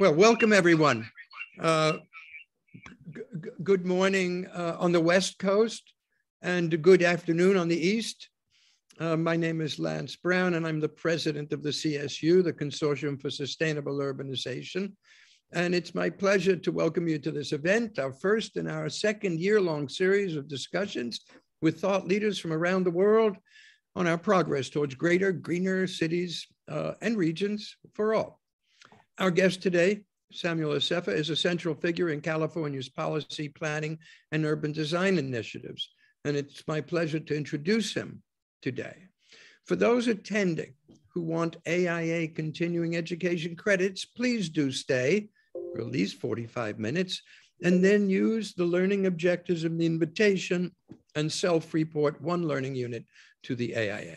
Well, welcome everyone. Good morning on the West Coast and good afternoon on the East. My name is Lance Brown and I'm the president of the CSU, the Consortium for Sustainable Urbanization. And it's my pleasure to welcome you to this event, our first in our second year-long series of discussions with thought leaders from around the world on our progress towards greater, greener cities and regions for all. Our guest today, Sam Assefa, is a central figure in California's policy, planning, and urban design initiatives, and it's my pleasure to introduce him today. For those attending who want AIA continuing education credits, please do stay for at least 45 minutes, and then use the learning objectives of the invitation and self-report one learning unit to the AIA.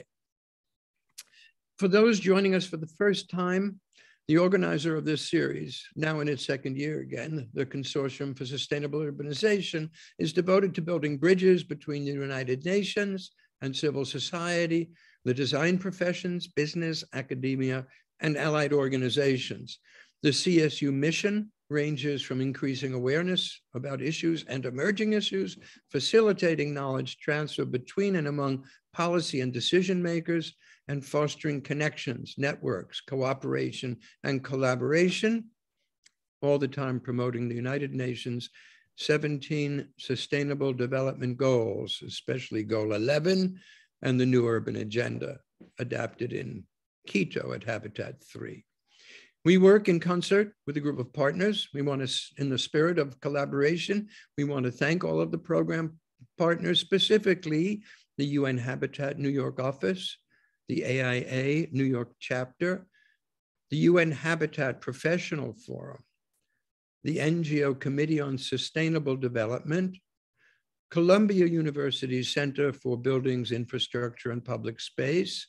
For those joining us for the first time, the organizer of this series, now in its second year again, the Consortium for Sustainable Urbanization, is devoted to building bridges between the United Nations and civil society, the design professions, business, academia, and allied organizations. The CSU mission ranges from increasing awareness about issues and emerging issues, facilitating knowledge transfer between and among policy and decision makers, and fostering connections, networks, cooperation, and collaboration, all the time promoting the United Nations 17 Sustainable Development Goals, especially Goal 11 and the New Urban Agenda, adapted in Quito at Habitat 3. We work in concert with a group of partners. We want to, in the spirit of collaboration, we want to thank all of the program partners, specifically the UN Habitat New York office, the AIA New York chapter, the UN Habitat Professional Forum, the NGO Committee on Sustainable Development, Columbia University's Center for Buildings, Infrastructure, and Public Space,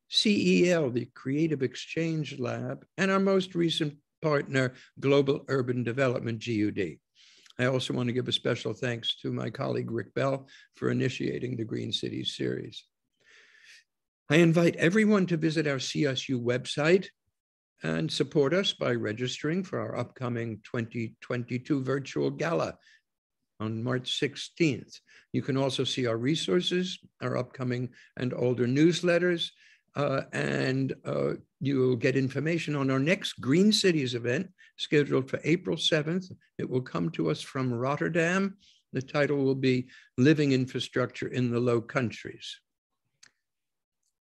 CEL, the Creative Exchange Lab, and our most recent partner, Global Urban Development, GUD. I also want to give a special thanks to my colleague, Rick Bell, for initiating the Green Cities series. I invite everyone to visit our CSU website and support us by registering for our upcoming 2022 virtual gala on March 16th. You can also see our resources, our upcoming and older newsletters, and you will get information on our next Green Cities event scheduled for April 7th. It will come to us from Rotterdam. The title will be Living Infrastructure in the Low Countries.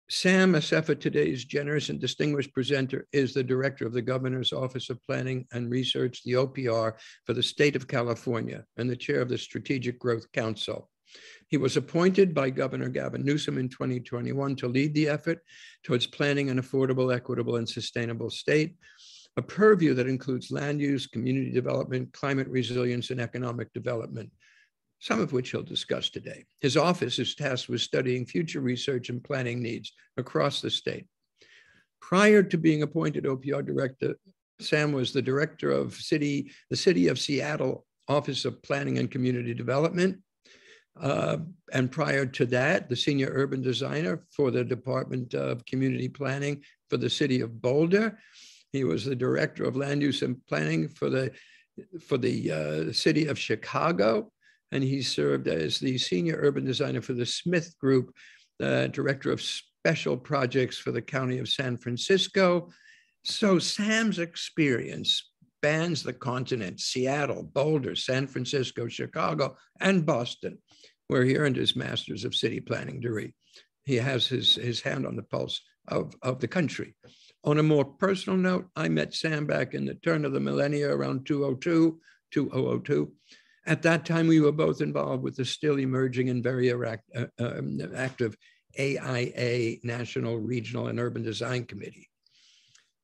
Sam Assefa, today's generous and distinguished presenter, is the director of the Governor's Office of Planning and Research, the OPR, for the state of California, and the chair of the Strategic Growth Council. He was appointed by Governor Gavin Newsom in 2021 to lead the effort towards planning an affordable, equitable, and sustainable state, a purview that includes land use, community development, climate resilience, and economic development, some of which he'll discuss today. His office is tasked with studying future research and planning needs across the state. Prior to being appointed OPR director, Sam was the director of the City of Seattle Office of Planning and Community Development. And prior to that, the senior urban designer for the Department of Community Planning for the city of Boulder. He was the director of land use and planning for the city of Chicago. And he served as the senior urban designer for the Smith Group, director of special projects for the county of San Francisco. So Sam's experience spans the continent: Seattle, Boulder, San Francisco, Chicago, and Boston, where he earned his Master's of City Planning degree. He has his hand on the pulse of the country. On a more personal note, I met Sam back in the turn of the millennia around 2002. At that time, we were both involved with the still emerging and very active AIA, National, Regional, and Urban Design Committee.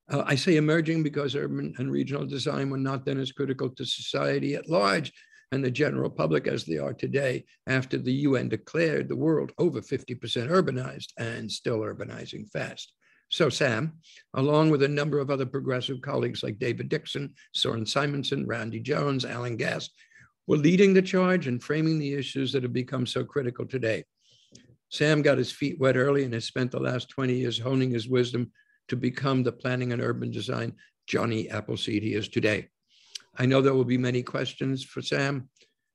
I say emerging because urban and regional design were not then as critical to society at large and the general public as they are today, after the UN declared the world over 50% urbanized and still urbanizing fast. So Sam, along with a number of other progressive colleagues like David Dixon, Soren Simonson, Randy Jones, Alan Gass, were leading the charge and framing the issues that have become so critical today. Sam got his feet wet early and has spent the last 20 years honing his wisdom to become the planning and urban design Johnny Appleseed he is today. I know there will be many questions for Sam.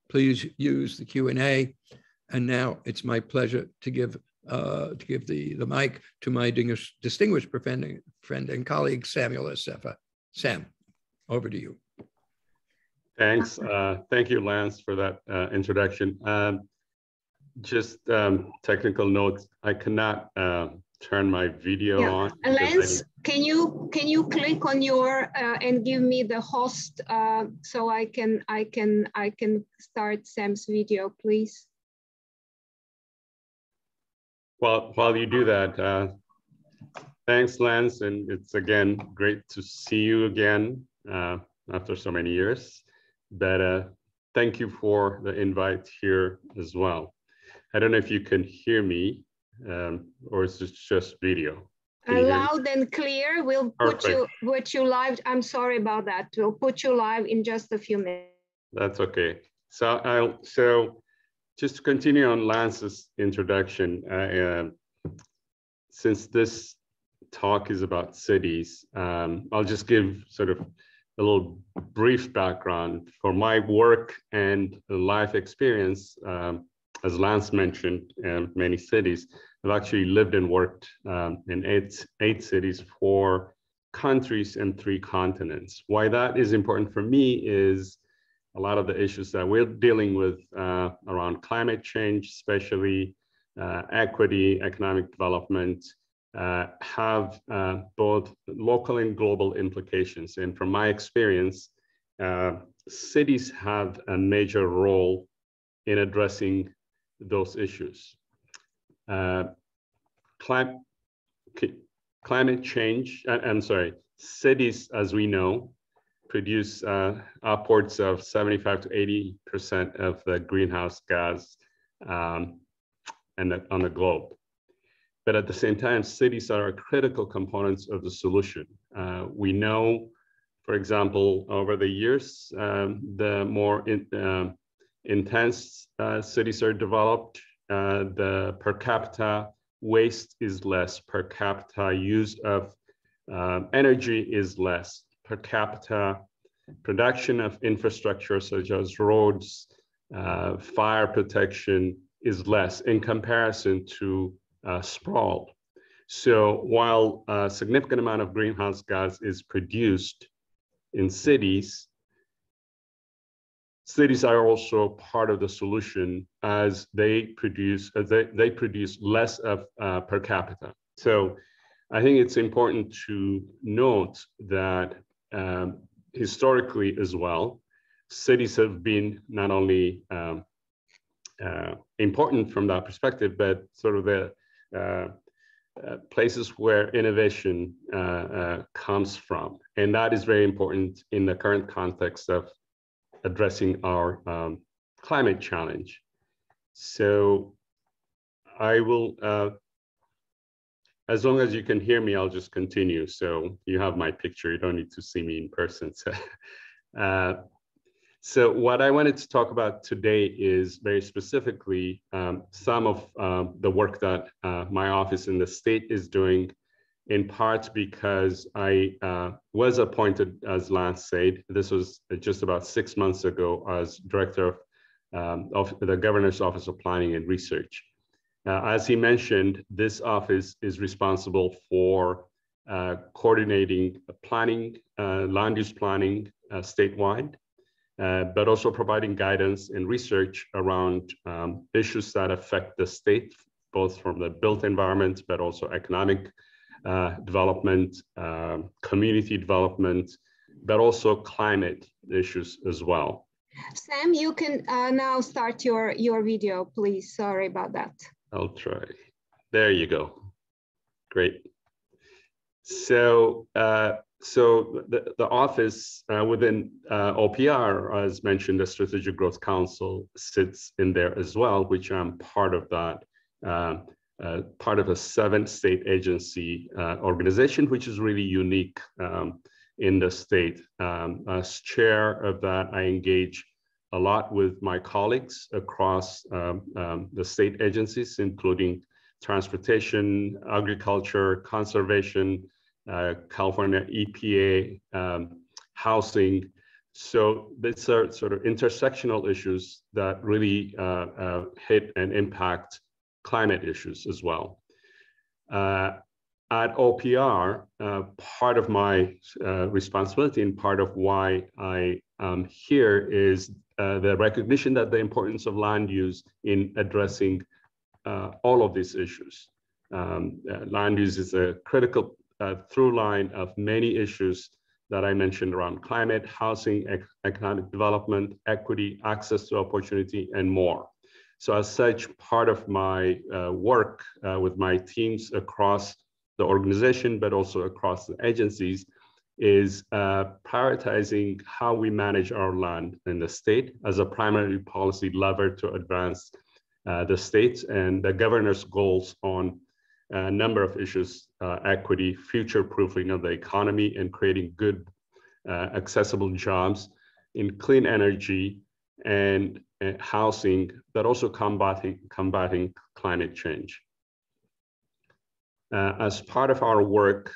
Please use the Q&A. And now it's my pleasure to give the mic to my distinguished friend and colleague, Samuel Assefa. Sam, over to you. Thanks. Thank you, Lance, for that introduction. Just technical notes. I cannot turn my video on. Lance, can you click on your and give me the host so I can start Sam's video, please? Well, while you do that, thanks, Lance, and it's again great to see you again after so many years. But thank you for the invite here as well. I don't know if you can hear me or is it just video? Loud and clear. We'll put you live. I'm sorry about that. We'll put you live in just a few minutes. That's okay. So just to continue on Lance's introduction, since this talk is about cities, I'll just give sort of a little brief background for my work and life experience. As Lance mentioned, many cities. I've actually lived and worked in eight cities, 4 countries and 3 continents. Why that is important for me is a lot of the issues that we're dealing with around climate change, especially equity, economic development, have both local and global implications. And from my experience, cities have a major role in addressing those issues. Climate change, cities, as we know, produce upwards of 75 to 80% of the greenhouse gas on the globe. But at the same time, cities are critical components of the solution. We know, for example, over the years, the more intense cities are developed, the per capita waste is less, per capita use of energy is less, per capita production of infrastructure such as roads, fire protection is less in comparison to sprawl. So while a significant amount of greenhouse gas is produced in cities, cities are also part of the solution as they produce less of per capita. So I think it's important to note that historically as well, cities have been not only important from that perspective, but sort of the places where innovation comes from. And that is very important in the current context of addressing our climate challenge. So I will, as long as you can hear me, I'll just continue. So you have my picture, you don't need to see me in person. So what I wanted to talk about today is very specifically some of the work that my office in the state is doing, in part because I was appointed, as Lance said, this was just about 6 months ago, as director of the Governor's Office of Planning and Research. As he mentioned, this office is responsible for coordinating planning, land use planning statewide, but also providing guidance and research around issues that affect the state, both from the built environment, but also economic development, community development, but also climate issues as well. Sam, you can now start your video, please. Sorry about that. I'll try. There you go. Great. So, the office within OPR, as mentioned, the Strategic Growth Council sits in there as well, which I'm part of that, part of a 7-state agency organization, which is really unique in the state. As chair of that, I engage a lot with my colleagues across the state agencies, including transportation, agriculture, conservation, California EPA, housing. So these are sort of intersectional issues that really hit and impact climate issues as well. At OPR, part of my responsibility and part of why I am here is the recognition that the importance of land use in addressing all of these issues. Land use is a critical through line of many issues that I mentioned around climate, housing, economic development, equity, access to opportunity, and more. So as such, part of my work with my teams across the organization, but also across the agencies, is prioritizing how we manage our land in the state as a primary policy lever to advance the state's and the governor's goals on a number of issues, equity, future-proofing of the economy, and creating good, accessible jobs in clean energy and housing, but also combating climate change. As part of our work,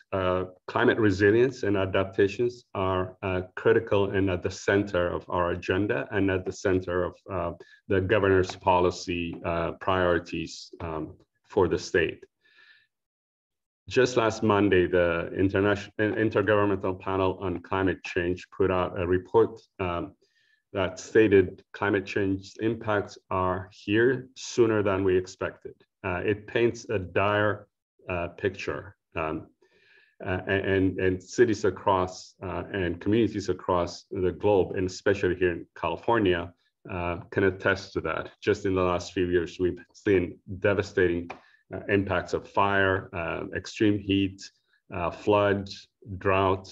climate resilience and adaptations are critical and at the center of our agenda and at the center of the governor's policy priorities for the state. Just last Monday, the Intergovernmental Panel on Climate Change put out a report that stated climate change impacts are here sooner than we expected. It paints a dire picture, and cities across and communities across the globe, and especially here in California, can attest to that. Just in the last few years, we've seen devastating impacts of fire, extreme heat, floods, drought.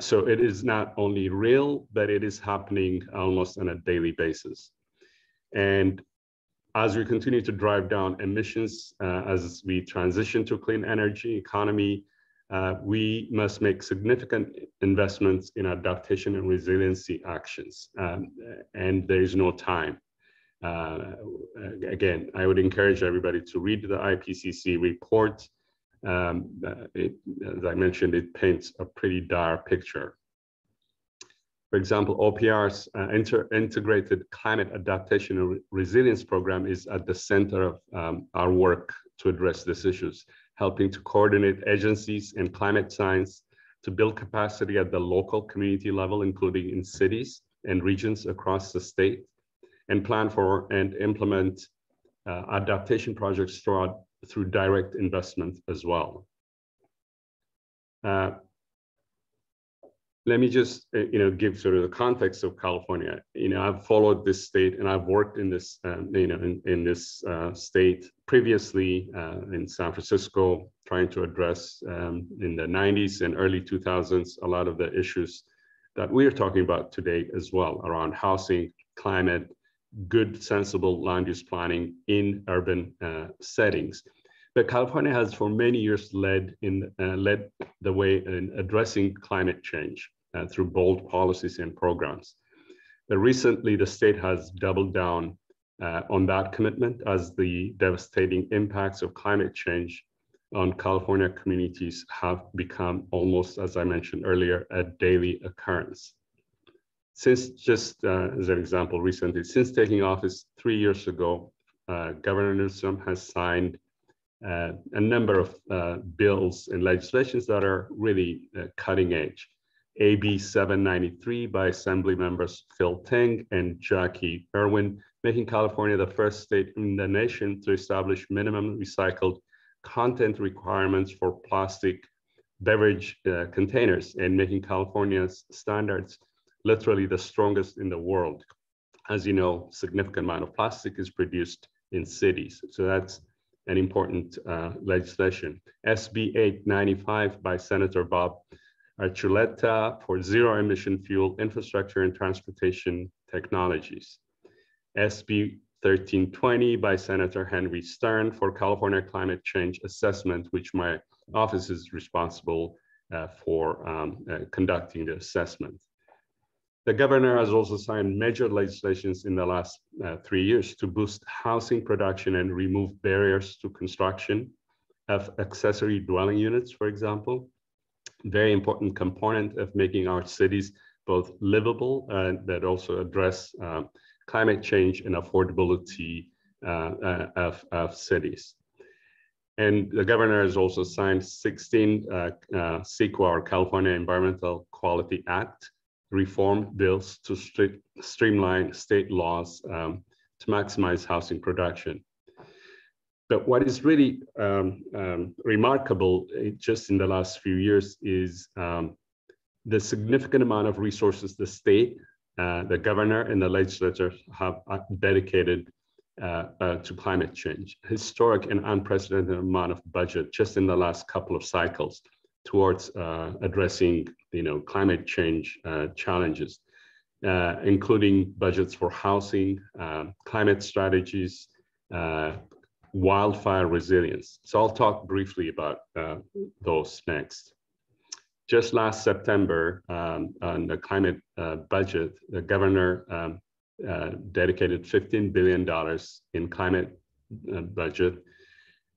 So it is not only real, but it is happening almost on a daily basis. And as we continue to drive down emissions, as we transition to clean energy economy, we must make significant investments in adaptation and resiliency actions, and there is no time. Again, I would encourage everybody to read the IPCC report. As I mentioned, it paints a pretty dire picture. For example, OPR's integrated climate adaptation and resilience program is at the center of our work to address these issues, helping to coordinate agencies and climate science to build capacity at the local community level, including in cities and regions across the state, and plan for and implement adaptation projects through direct investment as well. Let me just give sort of the context of California. I've followed this state and I've worked in this in this state previously in San Francisco, trying to address in the 90s and early 2000s a lot of the issues that we are talking about today as well around housing, climate, good, sensible land use planning in urban settings. But California has for many years led the way in addressing climate change through bold policies and programs. But recently, the state has doubled down on that commitment as the devastating impacts of climate change on California communities have become almost, as I mentioned earlier, a daily occurrence. Since just as an example, recently, since taking office 3 years ago, Governor Newsom has signed a number of bills and legislations that are really cutting edge. AB 793 by Assembly members Phil Ting and Jackie Irwin, making California the first state in the nation to establish minimum recycled content requirements for plastic beverage containers, and making California's standards literally the strongest in the world. As you know, significant amount of plastic is produced in cities. So that's an important legislation. SB 895 by Senator Bob Archuleta for zero emission fuel infrastructure and transportation technologies. SB 1320 by Senator Henry Stern for California climate change assessment, which my office is responsible for conducting the assessment. The governor has also signed major legislations in the last 3 years to boost housing production and remove barriers to construction of accessory dwelling units, for example. very important component of making our cities both livable and that also address climate change and affordability of cities. And the governor has also signed 16 CEQA, or California Environmental Quality Act, reform bills to streamline state laws to maximize housing production. But what is really remarkable just in the last few years is the significant amount of resources the state, the governor, and the legislature have dedicated to climate change. Historic and unprecedented amount of budget just in the last couple of cycles towards addressing, climate change challenges, including budgets for housing, climate strategies, wildfire resilience. So I'll talk briefly about those next. Just last September, on the climate budget, the governor dedicated $15 billion in climate budget.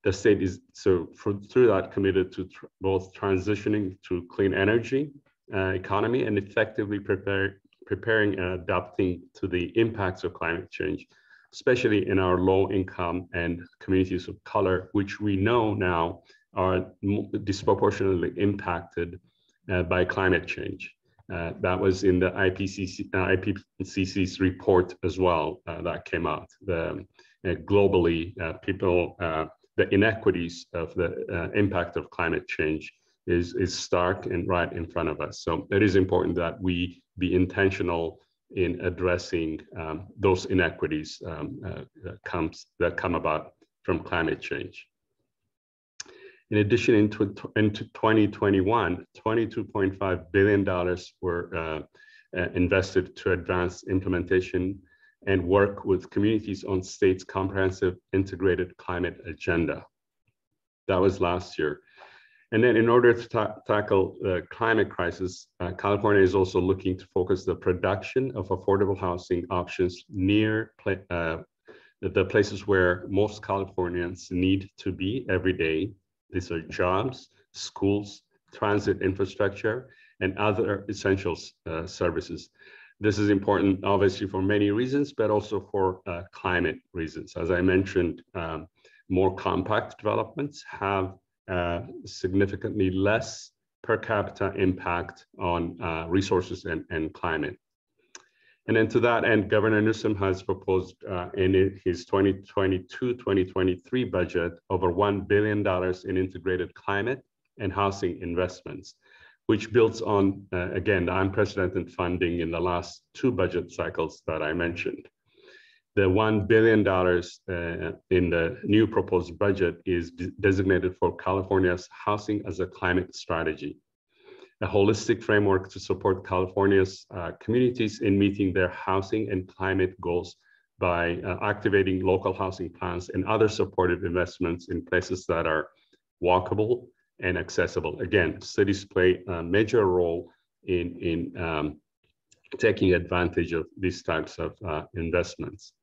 The state is through that committed to both transitioning to clean energy economy and effectively preparing and adapting to the impacts of climate change, especially in our low income and communities of color, which we know now are disproportionately impacted by climate change. That was in the IPCC's report as well that came out. Globally, the inequities of the impact of climate change is stark and right in front of us. So it is important that we be intentional in addressing those inequities that come about from climate change. In addition, into 2021, $22.5 billion were invested to advance implementation and work with communities on state's comprehensive integrated climate agenda. That was last year. And then in order to tackle the climate crisis, California is also looking to focus the production of affordable housing options near the places where most Californians need to be every day. These are jobs, schools, transit infrastructure, and other essential services. This is important, obviously, for many reasons, but also for climate reasons. As I mentioned, more compact developments have significantly less per capita impact on resources and climate. And then to that end, Governor Newsom has proposed in his 2022-2023 budget over $1 billion in integrated climate and housing investments, which builds on, again, the unprecedented funding in the last two budget cycles that I mentioned. The $1 billion in the new proposed budget is designated for California's Housing as a Climate Strategy, a holistic framework to support California's communities in meeting their housing and climate goals by activating local housing plans and other supportive investments in places that are walkable and accessible. Again, cities play a major role in taking advantage of these types of investments.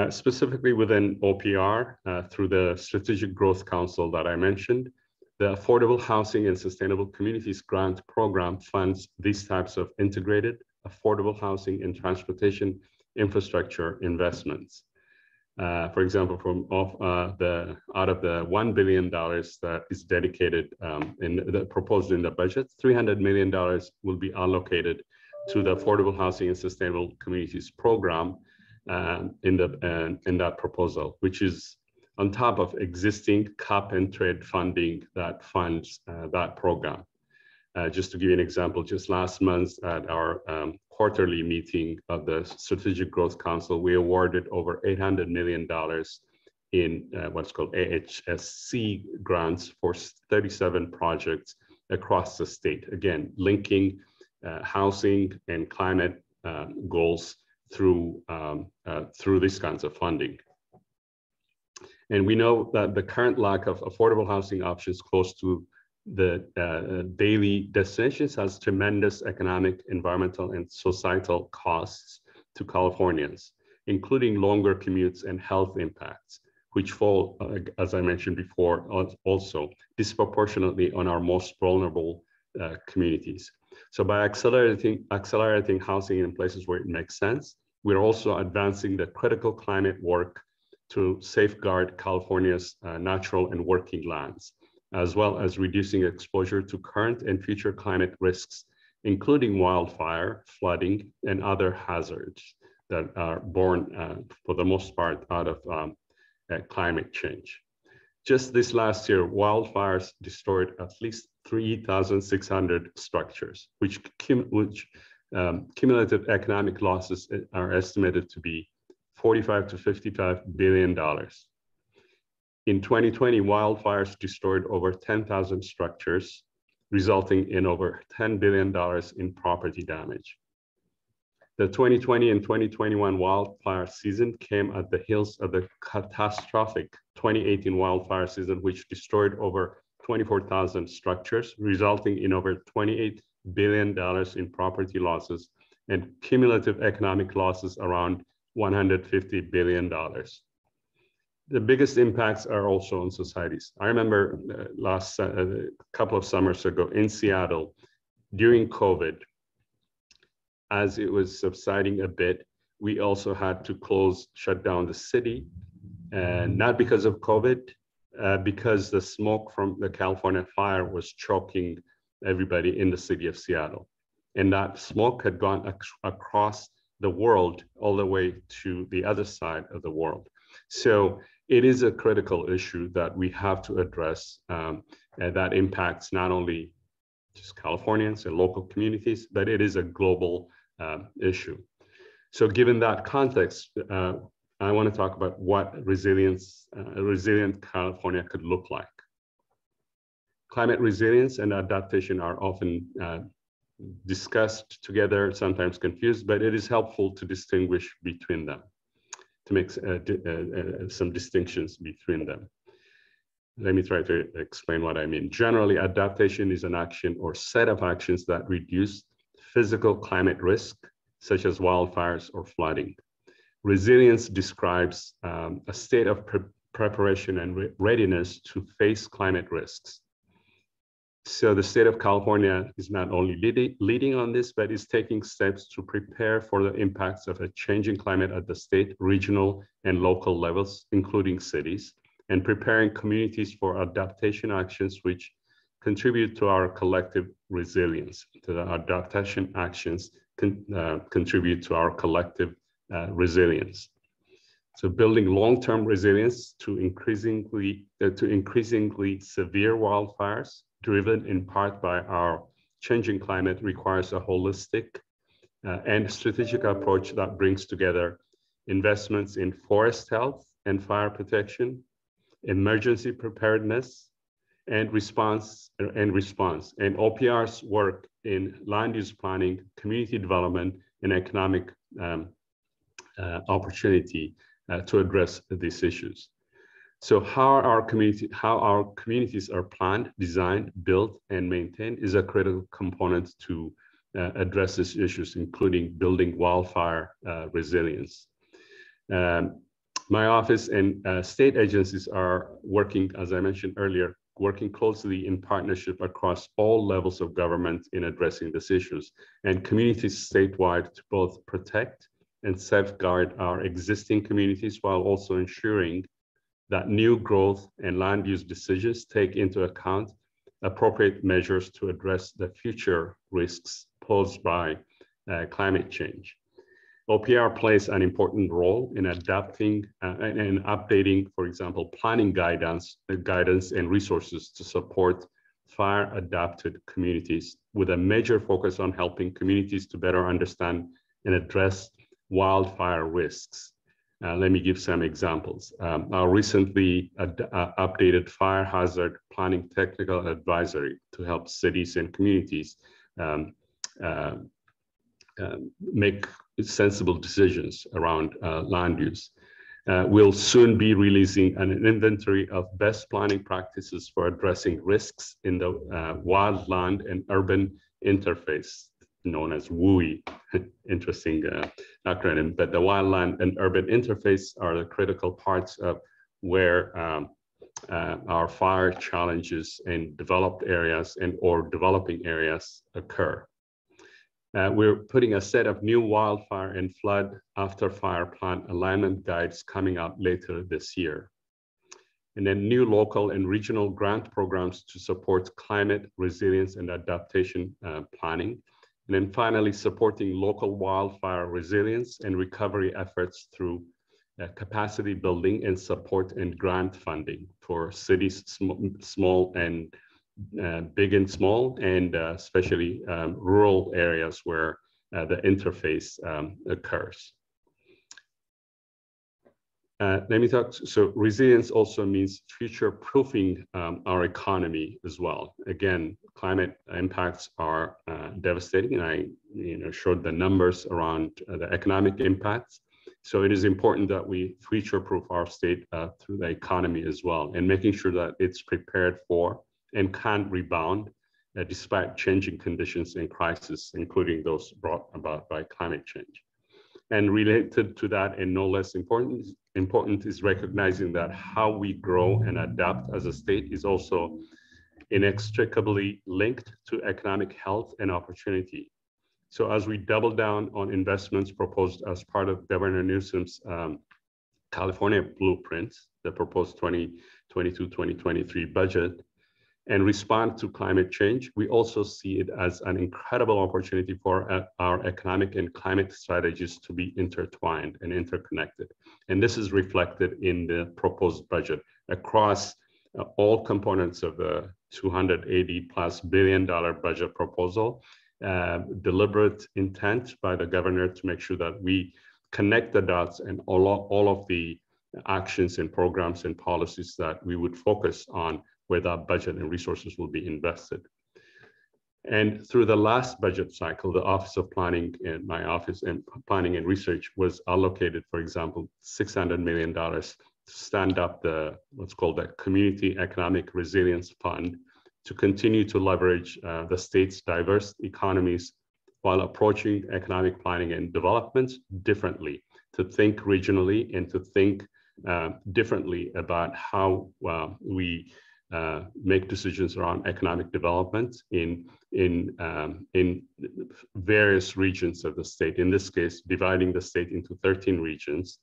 Specifically within OPR, through the Strategic Growth Council that I mentioned, the Affordable Housing and Sustainable Communities Grant Program funds these types of integrated, affordable housing and transportation infrastructure investments. For example, out of the $1 billion that is dedicated proposed in the budget, $300 million will be allocated to the Affordable Housing and Sustainable Communities Program in that proposal, which is on top of existing cap and trade funding that funds that program. Just to give you an example, just last month at our quarterly meeting of the Strategic Growth Council, we awarded over $800 million in what's called AHSC grants for 37 projects across the state. Again, linking housing and climate goals through these kinds of funding. And we know that the current lack of affordable housing options close to the daily destinations has tremendous economic, environmental, and societal costs to Californians, including longer commutes and health impacts. which fall, as I mentioned before, also disproportionately on our most vulnerable communities. So by accelerating housing in places where it makes sense, we're also advancing the critical climate work to safeguard California's natural and working lands, as well as reducing exposure to current and future climate risks, including wildfire, flooding, and other hazards that are born, for the most part, out of climate change. Just this last year, wildfires destroyed at least 3,600 structures, which cumulative economic losses are estimated to be $45 to $55 billion. In 2020, wildfires destroyed over 10,000 structures, resulting in over $10 billion in property damage. The 2020 and 2021 wildfire season came at the heels of the catastrophic 2018 wildfire season, which destroyed over 24,000 structures, resulting in over $28 billion in property losses and cumulative economic losses around $150 billion. The biggest impacts are also on societies. I remember a couple of summers ago in Seattle, during COVID, as it was subsiding a bit, we also had to shut down the city, and not because of COVID, because the smoke from the California fire was choking everybody in the city of Seattle. And that smoke had gone across the world all the way to the other side of the world. So it is a critical issue that we have to address, and that impacts not only just Californians and local communities, but it is a global issue. So given that context, I want to talk about what a resilient California could look like. Climate resilience and adaptation are often discussed together, sometimes confused, but it is helpful to distinguish between them, to make some distinctions between them. Let me try to explain what I mean. Generally, adaptation is an action or set of actions that reduce physical climate risk, such as wildfires or flooding. Resilience describes a state of preparation and readiness to face climate risks. So the state of California is not only leading on this, but is taking steps to prepare for the impacts of a changing climate at the state, regional, and local levels, including cities, and preparing communities for adaptation actions which contribute to our collective resilience. The adaptation actions contribute to our collective resilience. So building long-term resilience to increasingly severe wildfires, driven in part by our changing climate, requires a holistic and strategic approach that brings together investments in forest health and fire protection, emergency preparedness, and response. And OPR's work in land use planning, community development, and economic opportunity to address these issues. So how our communities are planned, designed, built, and maintained is a critical component to address these issues, including building wildfire resilience. My office and state agencies are working, as I mentioned earlier, working closely in partnership across all levels of government in addressing these issues, and communities statewide to both protect and safeguard our existing communities while also ensuring that new growth and land use decisions take into account appropriate measures to address the future risks posed by climate change. OPR plays an important role in adapting and updating, for example, planning guidance and resources to support fire-adapted communities, with a major focus on helping communities to better understand and address wildfire risks. Let me give some examples. Our recently updated fire hazard planning technical advisory to help cities and communities make sensible decisions around land use. We'll soon be releasing an inventory of best planning practices for addressing risks in the wildland and urban interface, known as WUI. Interesting acronym, but the wildland and urban interface are the critical parts of where our fire challenges in developed areas and or developing areas occur. We're putting a set of new wildfire and flood after fire plan alignment guides coming out later this year. And then new local and regional grant programs to support climate resilience and adaptation planning. And then finally, supporting local wildfire resilience and recovery efforts through capacity building and support and grant funding for cities, small and big and small, and especially rural areas where the interface occurs. Let me talk, so resilience also means future-proofing our economy as well. Again, climate impacts are devastating, and I showed the numbers around the economic impacts. So it is important that we future-proof our state through the economy as well, and making sure that it's prepared for and can rebound despite changing conditions and crises, including those brought about by climate change. And related to that, and no less important is recognizing that how we grow and adapt as a state is also inextricably linked to economic health and opportunity. So as we double down on investments proposed as part of Governor Newsom's California blueprint, the proposed 2022-2023 budget, and respond to climate change, we also see it as an incredible opportunity for our economic and climate strategies to be intertwined and interconnected. And this is reflected in the proposed budget across all components of the $280+ billion budget proposal. Deliberate intent by the governor to make sure that we connect the dots and all of the actions and programs and policies that we would focus on where that budget and resources will be invested. And through the last budget cycle, the Office of Planning and my office and Planning and Research was allocated, for example, $600 million to stand up the, what's called the Community Economic Resilience Fund, to continue to leverage the state's diverse economies while approaching economic planning and development differently, to think regionally and to think differently about how we make decisions around economic development in various regions of the state. In this case, dividing the state into 13 regions,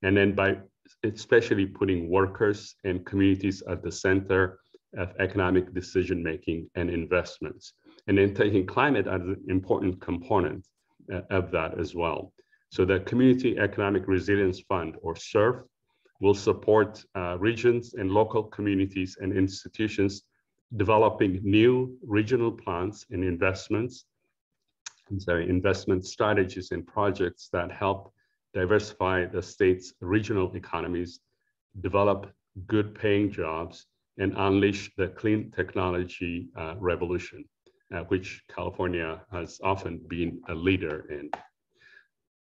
and then by especially putting workers and communities at the center of economic decision-making and investments, and then taking climate as an important component of that as well. So the Community Economic Resilience Fund, or SERF, will support regions and local communities and institutions developing new regional plans and investment strategies and projects that help diversify the state's regional economies, develop good paying jobs, and unleash the clean technology revolution, which California has often been a leader in.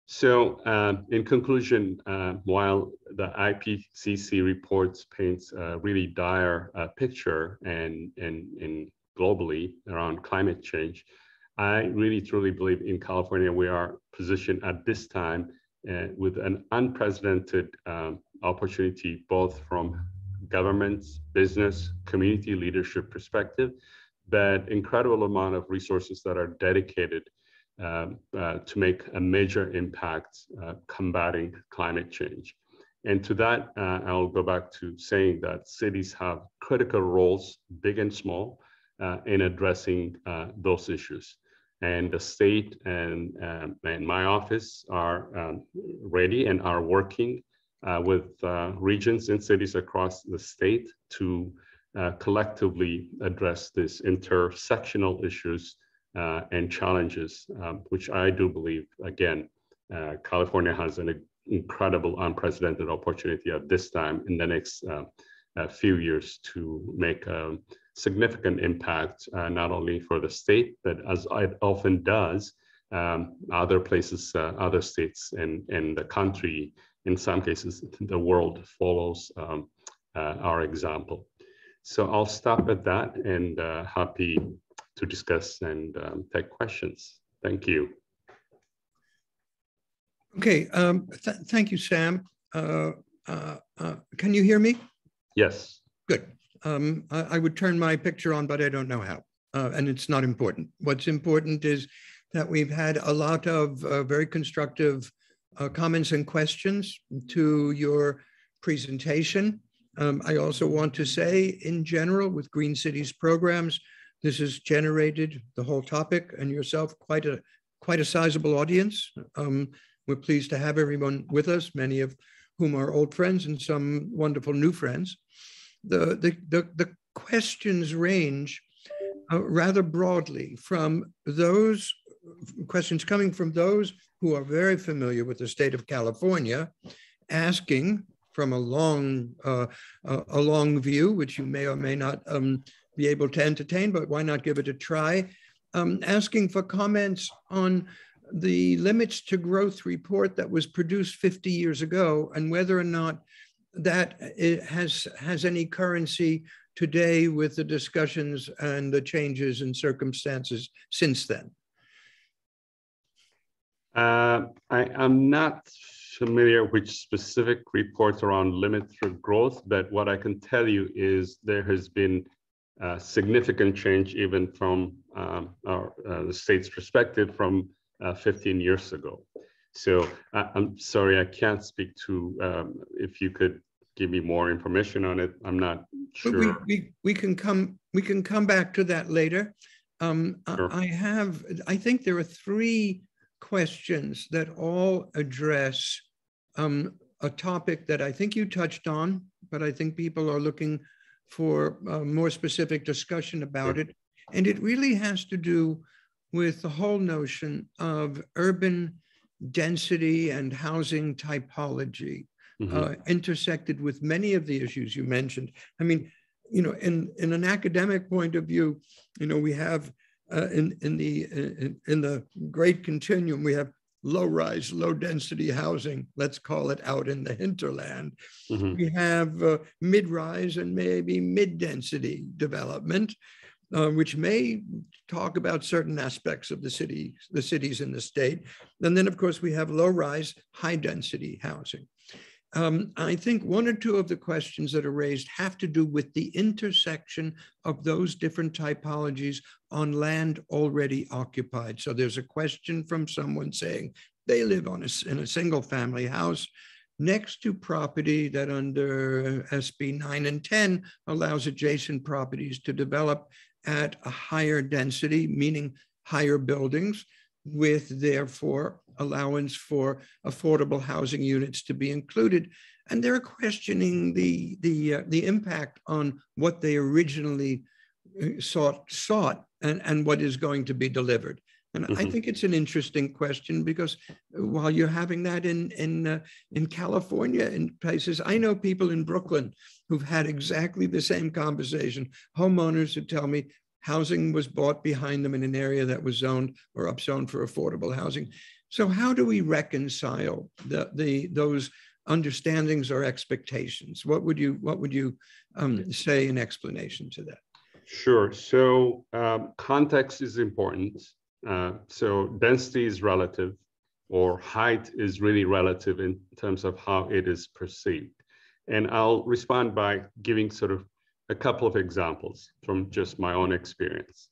So in conclusion, while the IPCC reports paints a really dire picture and globally around climate change, I really truly believe in California we are positioned at this time with an unprecedented opportunity, both from government's, business, community leadership perspective, but incredible amount of resources that are dedicated to make a major impact combating climate change. And to that, I'll go back to saying that cities have critical roles, big and small, in addressing those issues. And the state and my office are ready and are working with regions and cities across the state to collectively address these intersectional issues and challenges, which I do believe, again, California has an incredible, unprecedented opportunity at this time in the next few years to make a significant impact, not only for the state, but as it often does, other places, other states in the country, in some cases, the world follows our example. So I'll stop at that and happy to discuss and take questions. Thank you. Okay, thank you, Sam. Can you hear me? Yes. Good. I would turn my picture on, but I don't know how, and it's not important. What's important is that we've had a lot of very constructive comments and questions to your presentation. I also want to say, in general, with Green Cities programs, this has generated the whole topic and yourself quite a sizable audience. We're pleased to have everyone with us, many of whom are old friends and some wonderful new friends. The questions range rather broadly from those questions coming from those who are very familiar with the state of California, asking from a long view, which you may or may not be able to entertain, but why not give it a try, asking for comments on the limits to growth report that was produced 50 years ago and whether or not that it has any currency today with the discussions and the changes in circumstances since then. I'm not familiar with specific reports around limit through growth, but what I can tell you is there has been significant change even from the state's perspective from 15 years ago. So I'm sorry, I can't speak to, if you could give me more information on it. I'm not sure. We can come back to that later. Sure. I think there are three questions that all address a topic that I think you touched on, but I think people are looking for more specific discussion about it. And it really has to do with the whole notion of urban density and housing typology, intersected with many of the issues you mentioned. I mean, you know, in an academic point of view, you know, we have in the great continuum, we have low-rise, low-density housing, let's call it out in the hinterland. We have mid-rise and maybe mid-density development, which may talk about certain aspects of the cities in the state. And then, of course, we have low-rise, high-density housing. I think one or two of the questions that are raised have to do with the intersection of those different typologies on land already occupied. So there's a question from someone saying they live in a single family house next to property that under SB 9 and 10 allows adjacent properties to develop at a higher density, meaning higher buildings, with therefore allowance for affordable housing units to be included. And they're questioning the impact on what they originally sought and what is going to be delivered. And I think it's an interesting question because while you're having that in California, in places, I know people in Brooklyn who've had exactly the same conversation, homeowners who tell me housing was bought behind them in an area that was zoned or upzoned for affordable housing. So how do we reconcile those understandings or expectations? What would you say in explanation to that? Sure. So context is important. So density is relative, or height is really relative in terms of how it is perceived. And I'll respond by giving sort of a couple of examples from just my own experience.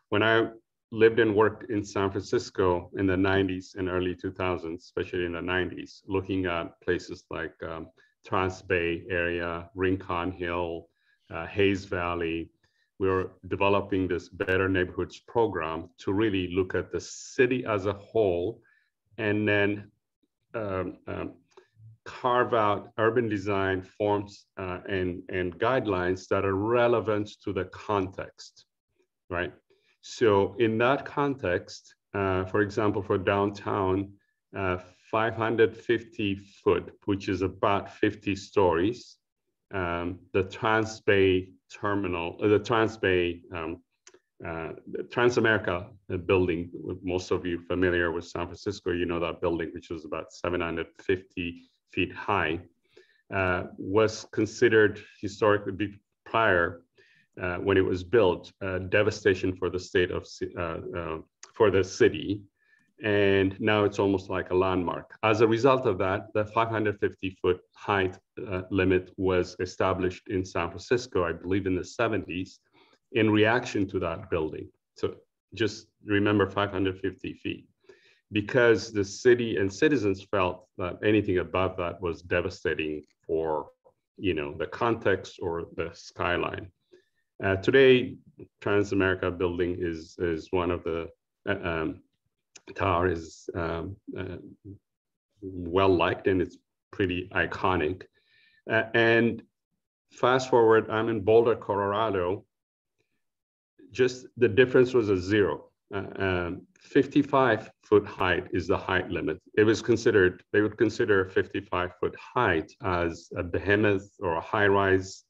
When I lived and worked in San Francisco in the 90s and early 2000s, especially in the 90s, looking at places like Trans Bay area, Rincon Hill, Hayes Valley, we were developing this Better Neighborhoods program to really look at the city as a whole and then carve out urban design forms and guidelines that are relevant to the context, right? So in that context, for example, for downtown, 550 foot, which is about 50 stories, the Trans Bay terminal, the Trans Bay, the Transamerica building, most of you familiar with San Francisco, you know that building, which was about 750 feet high, was considered historically prior, when it was built, devastation for the state of, for the city. And now it's almost like a landmark. As a result of that, the 550-foot height limit was established in San Francisco, I believe in the 70s, in reaction to that building. So just remember 550 feet, because the city and citizens felt that anything above that was devastating for, the context or the skyline. Today, Transamerica building is one of the tower is well liked, and it's pretty iconic. And fast forward, I'm in Boulder, Colorado. Just the difference was a zero. 55-foot height is the height limit. They would consider 55-foot height as a behemoth or a high-rise.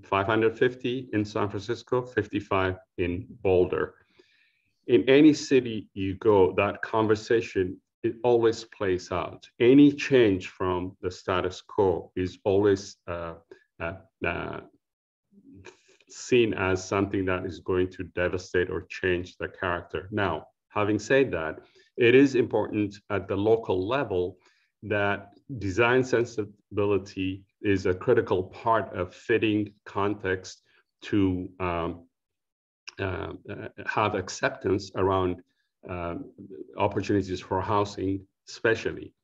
550 in San Francisco, 55 in Boulder. In any city you go, that conversation, it always plays out. Any change from the status quo is always seen as something that is going to devastate or change the character. Now, having said that, it is important at the local level that design sensibility is a critical part of fitting context to have acceptance around opportunities for housing, especially.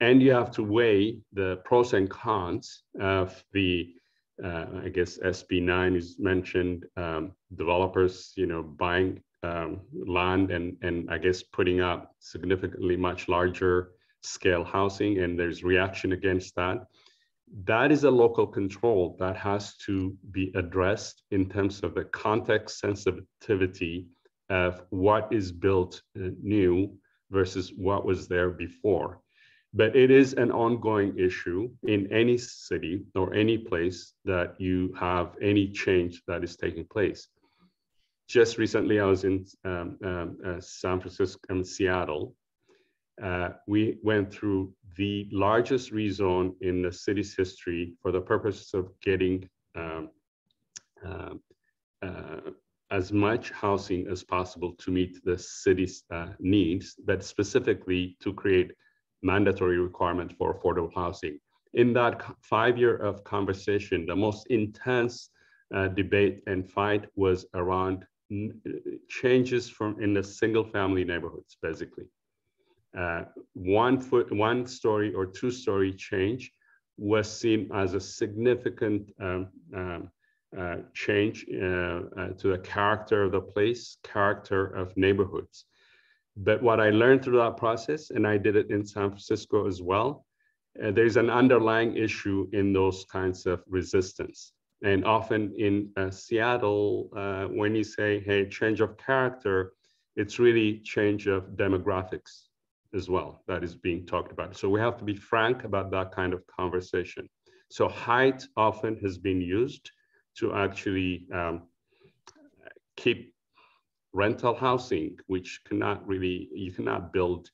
And you have to weigh the pros and cons of the, I guess SB 9 is mentioned, developers, buying land and I guess putting up significantly much larger scale housing, and there's reaction against that. That is a local control that has to be addressed in terms of the context sensitivity of what is built new versus what was there before. But it is an ongoing issue in any city or any place that you have any change that is taking place. Just recently, I was in San Francisco and Seattle. We went through the largest rezone in the city's history for the purpose of getting as much housing as possible to meet the city's needs, but specifically to create mandatory requirement for affordable housing. In that 5 year of conversation, the most intense debate and fight was around changes in the single family neighborhoods, basically. 1 story or 2 story change was seen as a significant change to the character of the place, character of neighborhoods. But what I learned through that process, and I did it in San Francisco as well, there's an underlying issue in those kinds of resistance. And often in Seattle, when you say, hey, change of character, it's really change of demographics as well that is being talked about. So we have to be frank about that kind of conversation. So height often has been used to actually keep rental housing, which you cannot build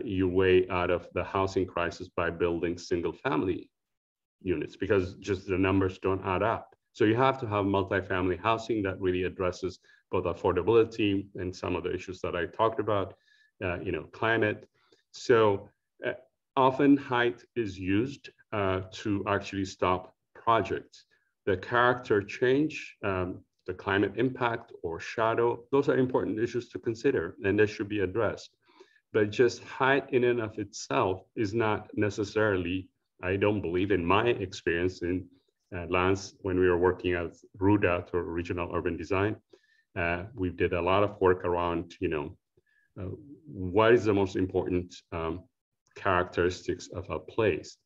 your way out of the housing crisis by building single family units, because just the numbers don't add up. So you have to have multifamily housing that really addresses both affordability and some of the issues that I talked about, climate. So often height is used to actually stop projects. The character change, the climate impact or shadow, those are important issues to consider, and they should be addressed. But just height in and of itself is not necessarily, I don't believe, in my experience in Lance, when we were working as RUDA or Regional Urban Design, we did a lot of work around, what is the most important characteristics of a place.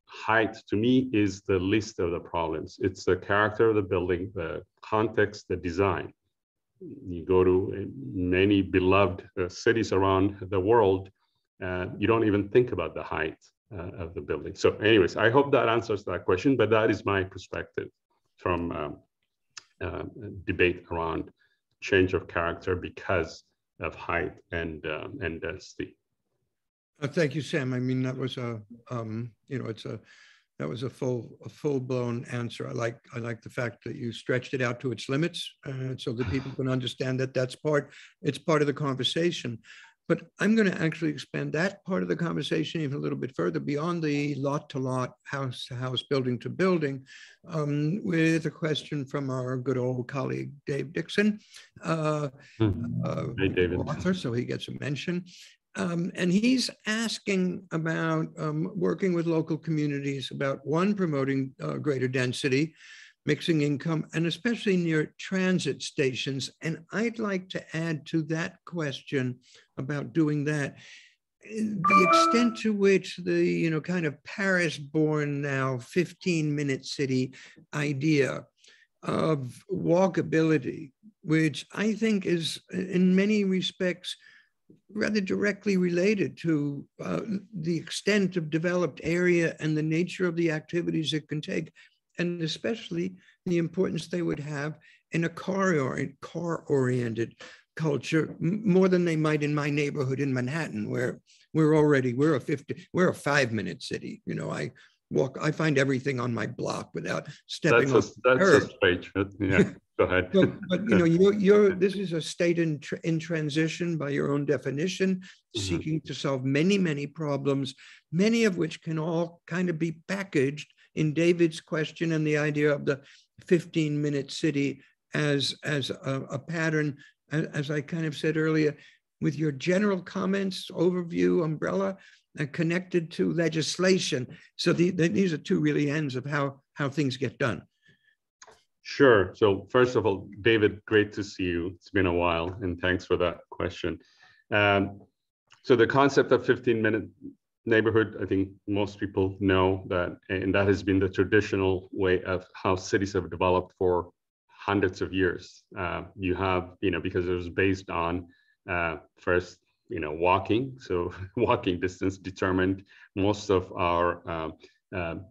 Height, to me, is the least of the problems. It's the character of the building, the context, the design. You go to many beloved cities around the world, you don't even think about the height of the building. So anyways, I hope that answers that question, but that is my perspective from debate around change of character because of height and density. Thank you, Sam. I mean, that was it's That was a full-blown answer. I like the fact that you stretched it out to its limits, so that people can understand that it's part of the conversation. But I'm going to actually expand that part of the conversation even a little bit further beyond the lot to lot, house to house, building to building, with a question from our good old colleague, Dave Dixon, Hey, David. author, so he gets a mention. And he's asking about working with local communities about, one, promoting greater density, mixing income, and especially near transit stations. And I'd like to add to that question about doing that, the extent to which the, kind of Paris-born now 15-minute city idea of walkability, which I think is in many respects rather directly related to the extent of developed area and the nature of the activities it can take, and especially the importance they would have in a car-oriented culture, more than they might in my neighborhood in Manhattan, where we're a 5-minute city. I find everything on my block without stepping on the curb. That's a straight, yeah. Go ahead. But this is a state in transition by your own definition, seeking to solve many, many problems, many of which can all kind of be packaged in David's question and the idea of the 15-minute city as a pattern, as I kind of said earlier, with your general comments, overview, umbrella, connected to legislation. So these are two really ends of how things get done. Sure. So first of all, David, great to see you. It's been a while, and thanks for that question. So the concept of 15-minute neighborhood, I think most people know that, and that has been the traditional way of how cities have developed for hundreds of years. You have, because it was based on first, walking. So walking distance determined most of our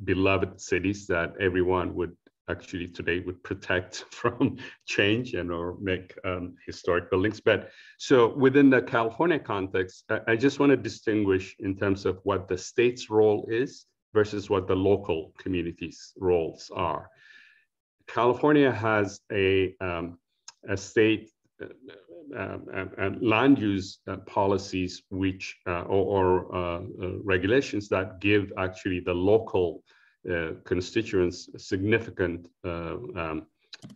beloved cities that everyone would actually today would protect from change or make historic buildings. But so within the California context, I just want to distinguish in terms of what the state's role is versus what the local communities' roles are. California has a state land use policies which or regulations that give actually the local constituents significant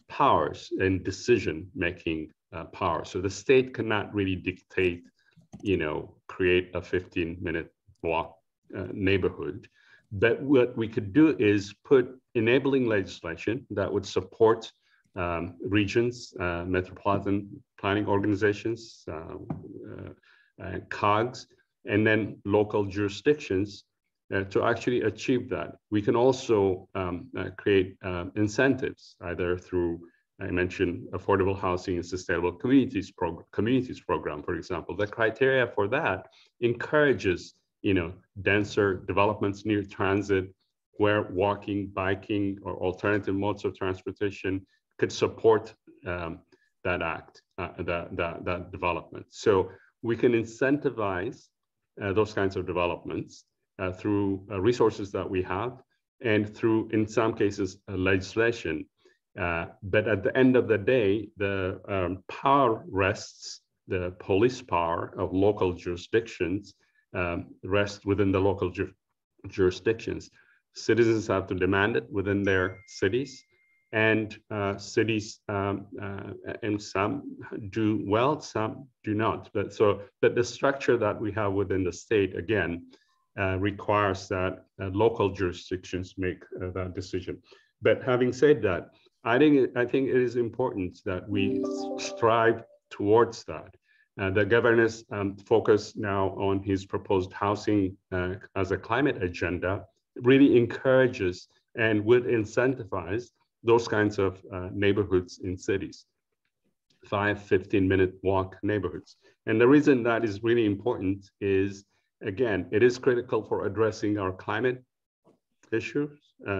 powers and decision-making power. So the state cannot really dictate, create a 15-minute walk neighborhood. But what we could do is put enabling legislation that would support regions, metropolitan planning organizations, COGs, and then local jurisdictions to actually achieve that. We can also create incentives, either through, I mentioned, affordable housing and sustainable communities program, for example. The criteria for that encourages, denser developments near transit, where walking, biking, or alternative modes of transportation could support that development. So we can incentivize those kinds of developments through resources that we have, and through, in some cases, legislation. But at the end of the day, the power rests, the police power of local jurisdictions rests within the local jurisdictions. Citizens have to demand it within their cities, and cities, and some do well, some do not. But the structure that we have within the state, again, requires that local jurisdictions make that decision. But having said that, I think it is important that we strive towards that. The governor's focus now on his proposed housing as a climate agenda really encourages and would incentivize those kinds of neighborhoods in cities, 15-minute walk neighborhoods. And the reason that is really important is, again, it is critical for addressing our climate issues,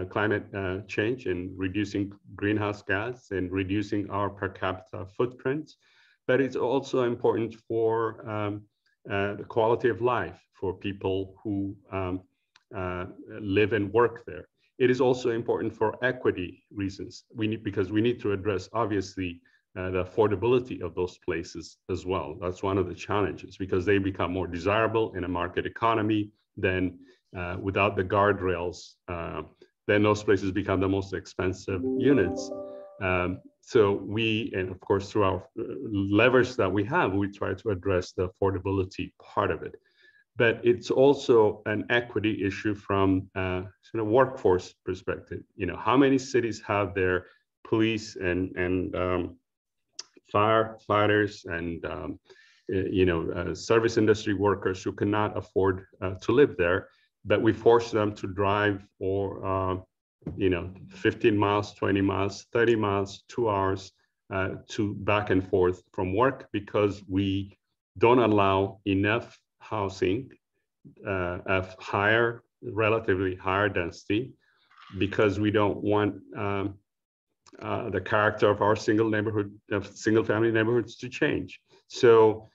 climate change, and reducing greenhouse gas and reducing our per capita footprint. But it's also important for the quality of life for people who live and work there. it is also important for equity reasons. Because we need to address, obviously, the affordability of those places as well. That's one of the challenges, because they become more desirable in a market economy. Then without the guardrails, then those places become the most expensive units. So we, and of course, through our levers that we have, we try to address the affordability part of it. But it's also an equity issue from sort of workforce perspective. How many cities have their police and firefighters and service industry workers who cannot afford to live there, but we force them to drive or 15 miles, 20 miles, 30 miles, 2 hours to back and forth from work, because we don't allow enough housing of relatively higher density, because we don't want the character of our single family neighborhoods to change. So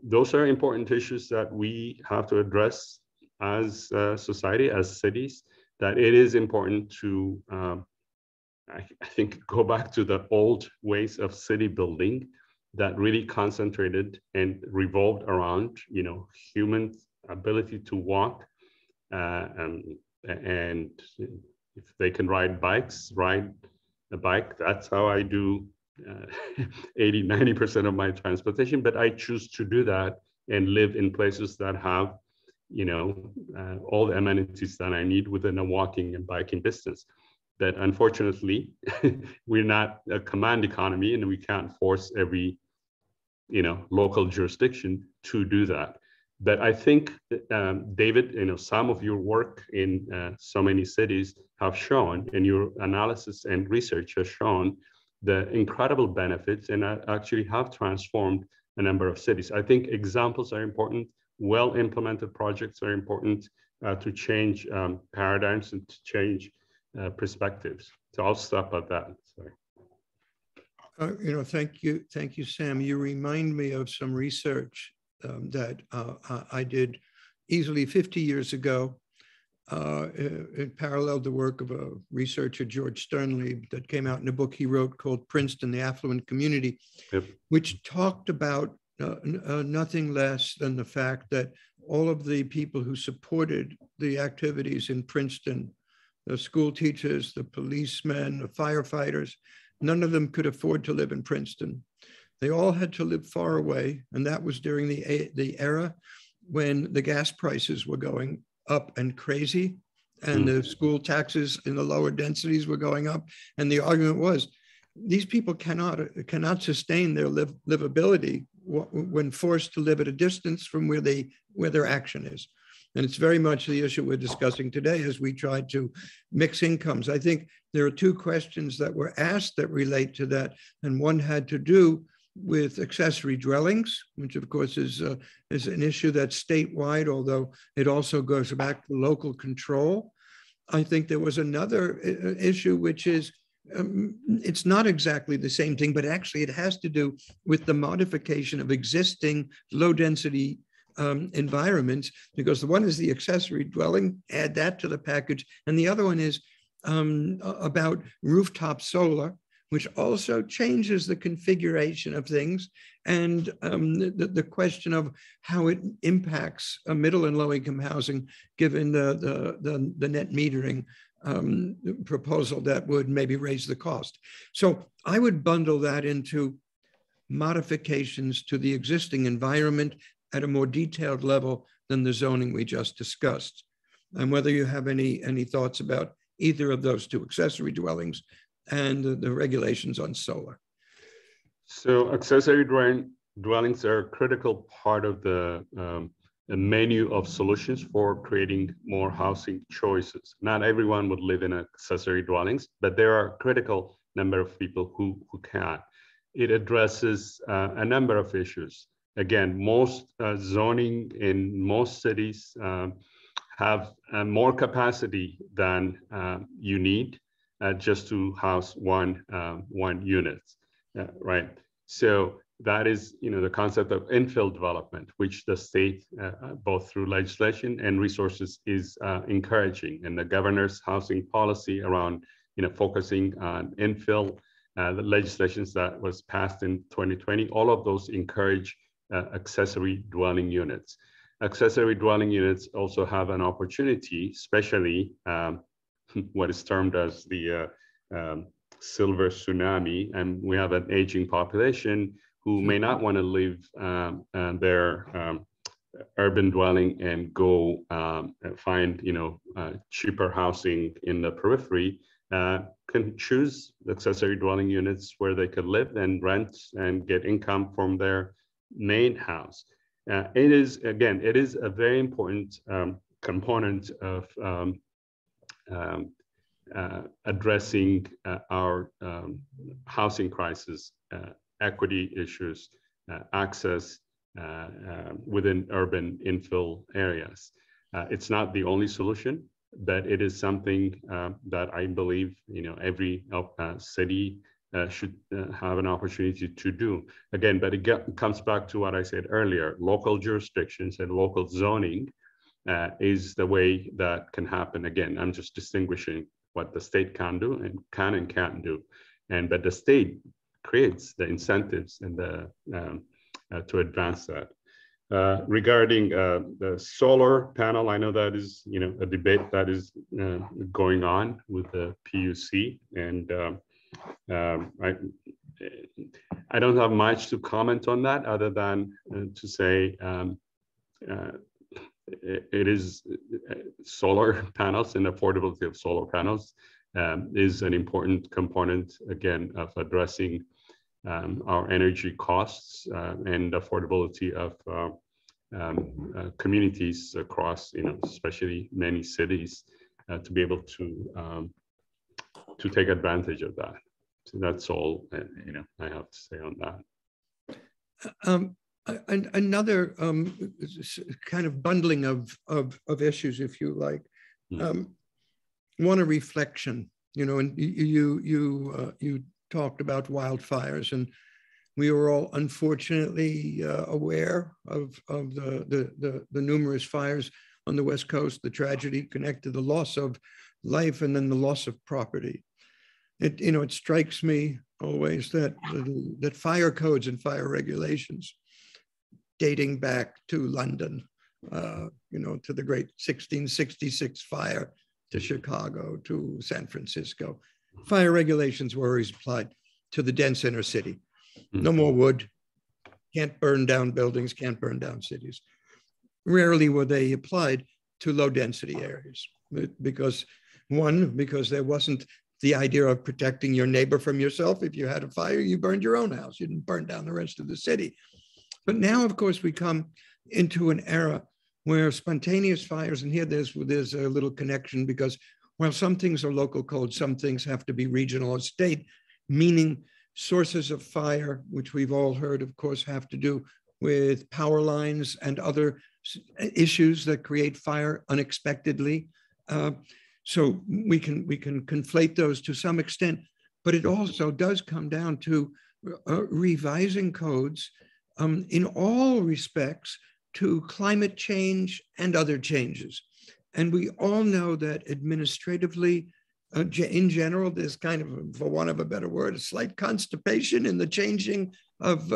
those are important issues that we have to address as a society, as cities, that it is important to, I think, go back to the old ways of city building that really concentrated and revolved around, human ability to walk, and if they can ride bikes, ride a bike. That's how I do 80–90% of my transportation, but I choose to do that and live in places that have all the amenities that I need within a walking and biking distance. But unfortunately, we're not a command economy, and we can't force every local jurisdiction to do that. But I think, David, some of your work in so many cities have shown, and your analysis and research has shown, the incredible benefits, and actually have transformed a number of cities. I think examples are important. Well-implemented projects are important to change paradigms and to change perspectives. So I'll stop at that. Sorry. Thank you, Sam. You remind me of some research that I did easily 50 years ago. It paralleled the work of a researcher, George Sternlieb, that came out in a book he wrote called Princeton, the Affluent Community, yep, which talked about nothing less than the fact that all of the people who supported the activities in Princeton, the school teachers, the policemen, the firefighters, none of them could afford to live in Princeton. They all had to live far away, and that was during the era when the gas prices were going up and crazy, and the school taxes in the lower densities were going up. And the argument was, these people cannot sustain their livability when forced to live at a distance from where their action is. And it's very much the issue we're discussing today as we try to mix incomes. I think there are two questions that were asked that relate to that, and one had to do with accessory dwellings, which of course is an issue that's statewide, although it also goes back to local control. I think there was another issue, which is it's not exactly the same thing, but actually it has to do with the modification of existing low density environments, because the one is the accessory dwelling, add that to the package, and the other one is about rooftop solar, which also changes the configuration of things, and the question of how it impacts middle and low income housing, given the net metering proposal that would maybe raise the cost. So I would bundle that into modifications to the existing environment at a more detailed level than the zoning we just discussed. And whether you have any thoughts about either of those two, accessory dwellings and the regulations on solar. So accessory dwellings are a critical part of the menu of solutions for creating more housing choices. Not everyone would live in accessory dwellings, but there are a critical number of people who can. It addresses a number of issues. Again, most zoning in most cities have more capacity than you need just to house one unit, right? So that is, the concept of infill development, which the state, both through legislation and resources, is encouraging. And the governor's housing policy around, focusing on infill, the legislations that was passed in 2020, all of those encourage accessory dwelling units. Accessory dwelling units also have an opportunity, especially what is termed as the silver tsunami, and we have an aging population who may not want to live their urban dwelling and go find cheaper housing in the periphery. Can choose accessory dwelling units where they could live and rent and get income from their main house. It is a very important component of addressing our housing crisis, equity issues, access within urban infill areas. It's not the only solution, but it is something that I believe every city should have an opportunity to do. Again, but it comes back to what I said earlier: local jurisdictions and local zoning is the way that can happen. Again, I'm just distinguishing what the state can do and can't do, but the state creates the incentives and to advance that. Regarding the solar panel, I know that is a debate that is going on with the PUC, and I don't have much to comment on that other than to say it is solar panels and affordability of solar panels is an important component, again, of addressing our energy costs and affordability of communities across, especially many cities, to be able to take advantage of that. So that's all I have to say on that. Another kind of bundling of issues, if you like. One, a reflection. And you talked about wildfires, and we were all unfortunately aware of the numerous fires on the West Coast, the tragedy connected to the loss of life and then the loss of property. It strikes me always that fire codes and fire regulations dating back to London, to the great 1666 fire, to Chicago, to San Francisco. Fire regulations were always applied to the dense inner city. No more wood, can't burn down buildings, can't burn down cities. Rarely were they applied to low density areas because there wasn't the idea of protecting your neighbor from yourself. If you had a fire, you burned your own house. You didn't burn down the rest of the city. But now, of course, we come into an era where spontaneous fires, and here there's a little connection, because while some things are local code, some things have to be regional or state, meaning sources of fire, which we've all heard, of course, have to do with power lines and other issues that create fire unexpectedly. So we can conflate those to some extent, but it also does come down to revising codes in all respects to climate change and other changes. And we all know that administratively, in general, there's kind of, for want of a better word, a slight constipation in the changing of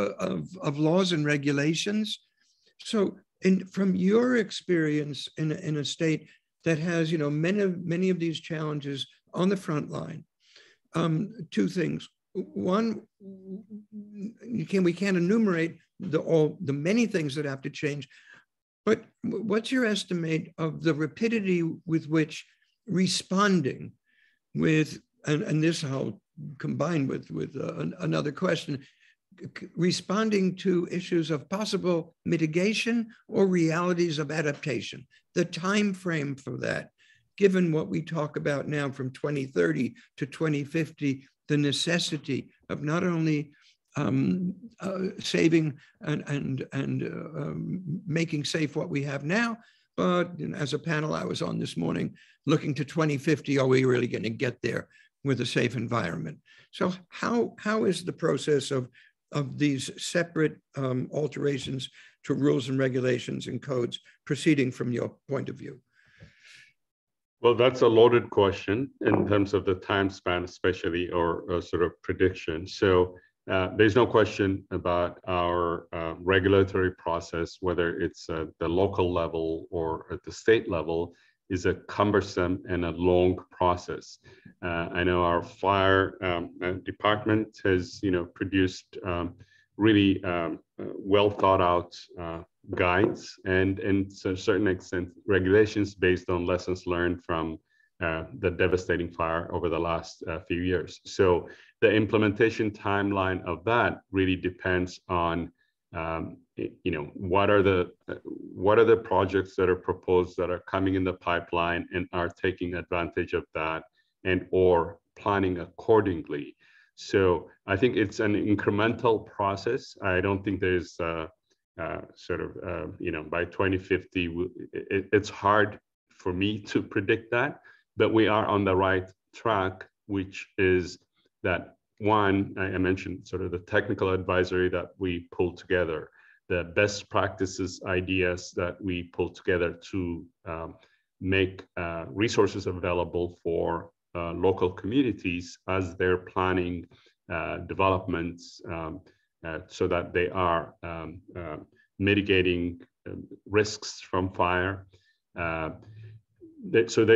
laws and regulations. So from your experience in a state that has many of these challenges on the front line, two things. One, we can't enumerate the many things that have to change, but what's your estimate of the rapidity with which responding with, and this I'll combine with another question, responding to issues of possible mitigation or realities of adaptation, the time frame for that, given what we talk about now from 2030 to 2050, the necessity of not only saving and making safe what we have now, but as a panel I was on this morning, looking to 2050, are we really going to get there with a safe environment? So how is the process of of these separate alterations to rules and regulations and codes proceeding from your point of view? Well, that's a loaded question in terms of the time span, especially, or sort of prediction. So there's no question about our regulatory process, whether it's at the local level or at the state level, is a cumbersome and a long process. I know our fire department has, produced really well thought out guides and to a certain extent regulations based on lessons learned from the devastating fire over the last few years. So the implementation timeline of that really depends on what are the projects that are proposed that are coming in the pipeline and are taking advantage of that and or planning accordingly. So I think it's an incremental process. I don't think there's by 2050, it's hard for me to predict that, but we are on the right track, which is that one, I mentioned sort of the technical advisory that we pulled together, the best practices ideas that we pulled together to make resources available for local communities as they're planning developments so that they are mitigating risks from fire. So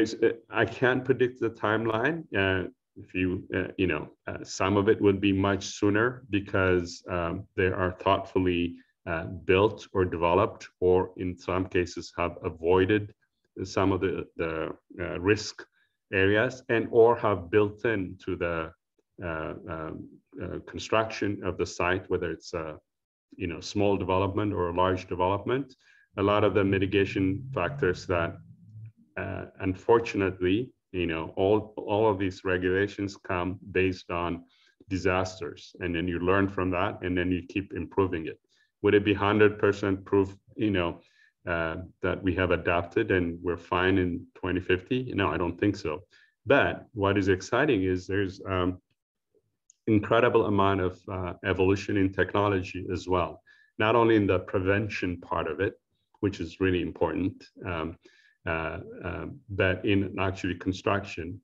I can't predict the timeline. If you, some of it would be much sooner because they are thoughtfully built or developed, or in some cases have avoided some of the risk areas and or have built into the construction of the site, whether it's a small development or a large development. A lot of the mitigation factors that unfortunately, all of these regulations come based on disasters, and then you learn from that and then you keep improving it. Would it be 100% proof, that we have adapted and we're fine in 2050? No, I don't think so. But what is exciting is there's incredible amount of evolution in technology as well, not only in the prevention part of it, which is really important, but in actually construction.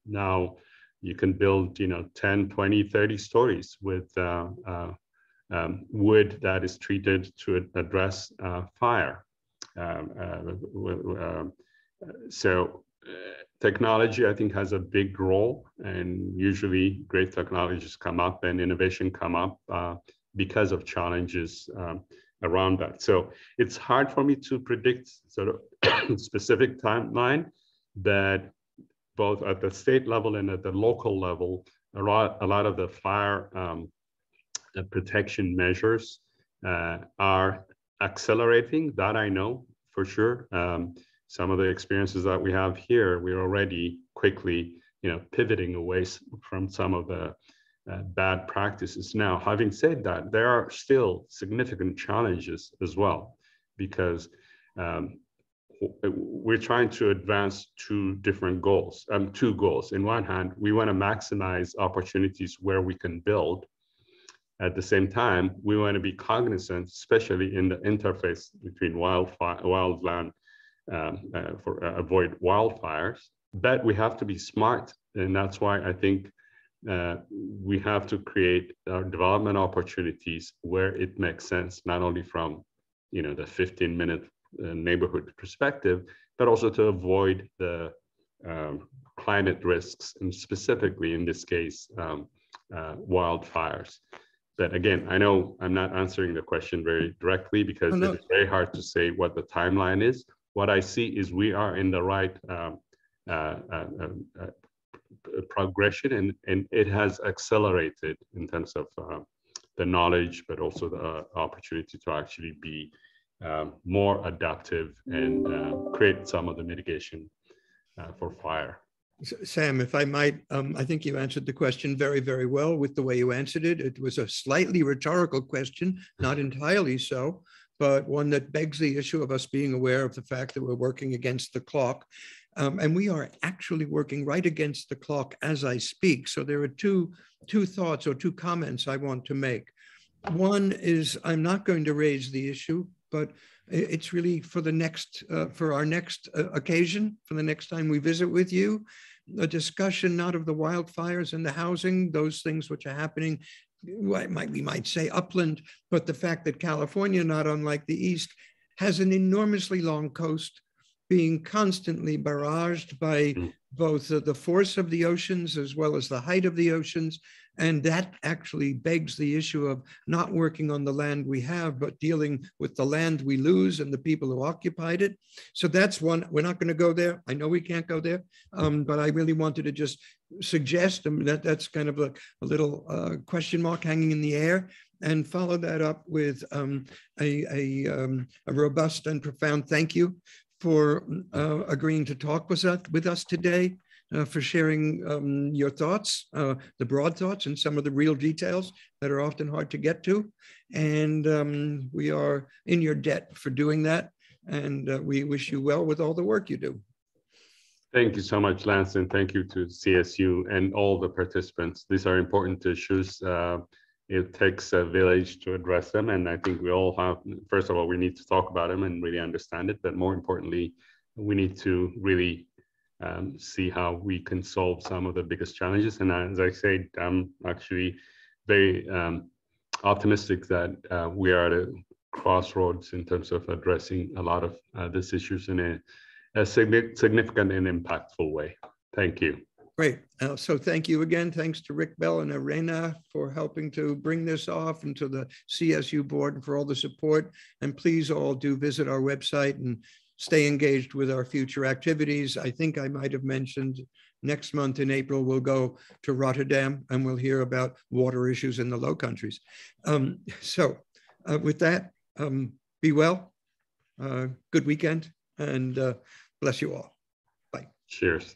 Now you can build 10, 20, 30 stories with wood that is treated to address fire. So technology, I think, has a big role, and usually great technologies come up and innovation come up because of challenges around that. So it's hard for me to predict sort of specific timeline, but both at the state level and at the local level, a lot of the fire protection measures are accelerating. That I know for sure. Some of the experiences that we have here, we're already quickly, pivoting away from some of the bad practices. Now, having said that, there are still significant challenges as well, because we're trying to advance two goals. In one hand, we want to maximize opportunities where we can build. At the same time, we want to be cognizant, especially in the interface between wildland, for avoid wildfires. But we have to be smart, and that's why I think we have to create our development opportunities where it makes sense, not only from the 15-minute neighborhood perspective, but also to avoid the climate risks, and specifically in this case, wildfires. But again, I know I'm not answering the question very directly because it's very hard to say what the timeline is. What I see is we are in the right progression, and it has accelerated in terms of the knowledge, but also the opportunity to actually be more adaptive and create some of the mitigation for fire. Sam, if I might, I think you answered the question very, very well with the way you answered it. It was a slightly rhetorical question, not entirely so, but one that begs the issue of us being aware of the fact that we're working against the clock. And we are actually working right against the clock as I speak. So there are two thoughts or two comments I want to make. One is I'm not going to raise the issue, but it's really for the next, for our next occasion, for the next time we visit with you, a discussion not of the wildfires and the housing, those things which are happening, we might say upland, but the fact that California, not unlike the East, has an enormously long coast, being constantly barraged by both the force of the oceans as well as the height of the oceans. And that actually begs the issue of not working on the land we have, but dealing with the land we lose and the people who occupied it. So that's one. We're not going to go there. I know we can't go there, but I really wanted to just suggest that that's kind of a little question mark hanging in the air, and follow that up with a robust and profound thank you for agreeing to talk with us today, for sharing your thoughts, the broad thoughts and some of the real details that are often hard to get to. And we are in your debt for doing that. And we wish you well with all the work you do. Thank you so much, Lance, and thank you to CSU and all the participants. These are important issues. It takes a village to address them. And I think we all have, first of all, we need to talk about them and really understand it. But more importantly, we need to really see how we can solve some of the biggest challenges. And as I said, I'm actually very optimistic that we are at a crossroads in terms of addressing a lot of these issues in a significant and impactful way. Thank you. Great. So thank you again. Thanks to Rick Bell and Arena for helping to bring this off, and to the CSU board for all the support. And please all do visit our website and stay engaged with our future activities. I think I might have mentioned next month in April, we'll go to Rotterdam and we'll hear about water issues in the Low Countries. With that, be well, good weekend, and bless you all. Bye. Cheers.